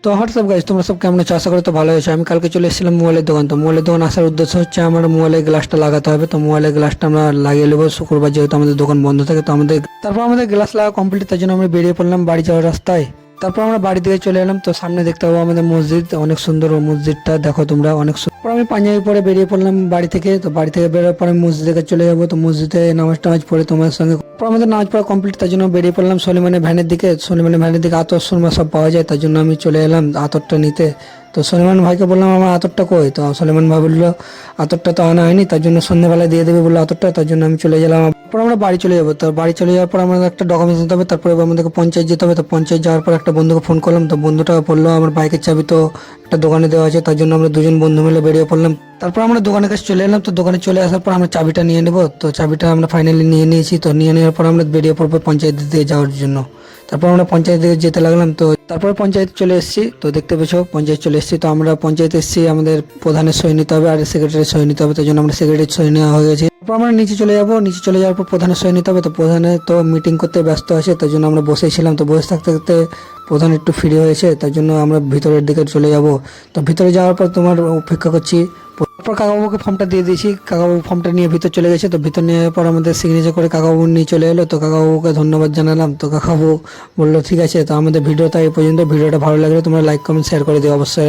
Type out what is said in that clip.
তো WhatsApp guys, তোমরা সব কেমন আছো? আশা করি তো ভালো আছো। আমি কালকে চলে এসেছিলাম মোবাইলের দোকান। তো মোবাইলের দোকান আসার উদ্দেশ্য হচ্ছে আমার মোবাইলের গ্লাসটা লাগাতে হবে। তো মোবাইলের গ্লাসটা আমরা লাগিয়ে নেবো শুক্রবার, যেহেতু আমাদের দোকান বন্ধ থাকে। তো তারপর আমাদের গ্লাস লাগা কমপ্লিট, তার জন্য আমরা বেরিয়ে পড়লাম বাড়ি যাওয়ার রাস্তায়। তারপর আমরা বাড়ি থেকে চলে এলাম। তো সামনে দেখতে পাবো আমাদের মসজিদ, অনেক সুন্দর মসজিদটা, দেখো তোমরা, অনেক সুন্দর। আমি পাঞ্জাবি পরে বেরিয়ে পড়লাম বাড়ি থেকে। তো বাড়ি থেকে বেরোর পরে মসজিদে চলে যাবো। তো মসজিদে নামাজ টামাজ পড়ে তোমার সঙ্গে আমাদের নামাজ পড়া কমপ্লিট, তার জন্য বেরিয়ে পড়লাম সলিমানের ভ্যানের দিকে। সলিমানের ভ্যানের দিকে আতর সুরমা সব পাওয়া যায়, তার জন্য আমি চলে এলাম আতরটা নিতে। তো সলিমান ভাইকে বললাম আমার আতরটা কই? তো সলিমান ভাই বললো আতরটা তো আনা হয়নি, তার জন্য সন্ধ্যেবেলায় দিয়ে দেবে বললো আতরটা, তার জন্য আমি চলে গেলাম। তারপর আমরা বাড়ি চলে যাবো। তো বাড়ি চলে যাওয়ার পর আমাদের একটা ডকুমেন্টস দিতে হবে, তারপরে আমাদেরকে পঞ্চায়েত যেতে হবে। তো পঞ্চায়েত যাওয়ার পর একটা বন্ধুকে ফোন করলাম। তো বন্ধুটা বললো আমার বাইকের চাবি তো একটা দোকানে দেওয়া আছে, তার জন্য আমরা দুজন বন্ধু মিলে বেরিয়ে পড়লাম। তারপর আমরা দোকানের কাছে চলে এলাম। তো দোকানে চলে আসার পর আমরা চাবিটা নিয়ে নেবো। তো চাবিটা আমরা ফাইনালি নিয়ে নিয়েছি। তো নিয়ে নেওয়ার পর আমরা বেরিয়ে পড়বো পঞ্চায়েত দিয়ে যাওয়ার জন্য। তারপর আমরা পঞ্চায়েত দিকে যেতে লাগলাম। তো তারপর পঞ্চায়েত চলে এসেছি। তো দেখতে পেছো পঞ্চায়েত চলে এসেছি। তো আমরা পঞ্চায়েতে এসেছি, আমাদের প্রধানের সই নিতে হবে আর সেক্রেটারির সই নিতে হবে, তার জন্য আমরা সেক্রেটারির সই নেওয়া হয়ে গেছে। তারপর আমরা নিচে চলে যাবো। নিচে চলে যাওয়ার পর প্রধানের সই নিতে হবে। তো প্রধানের তো মিটিং করতে ব্যস্ত আছে, তার জন্য আমরা বসেছিলাম। তো বসে থাকতে থাকতে প্রধান একটু ফ্রি হয়েছে, তার জন্য আমরা ভিতরের দিকে চলে যাব। তো ভিতরে যাওয়ার পর তোমার অপেক্ষা করছি। তারপর কাকাবাবুকে ফর্মটা দিয়ে দিয়েছি, কাকাবাবু ফর্মটা নিয়ে ভিতর চলে গেছে। তো ভিতর নেওয়ার পর আমাদের সিগনেচার করে কাকাবাবু নিয়ে চলে এলো। তো কাকাবাবুকে ধন্যবাদ জানালাম। তো কাকাবাবু বললো ঠিক আছে। তো আমাদের ভিডিওটা এই পর্যন্ত। ভিডিওটা ভালো লাগলে তোমরা লাইক কমেন্ট শেয়ার করে দিও অবশ্যই।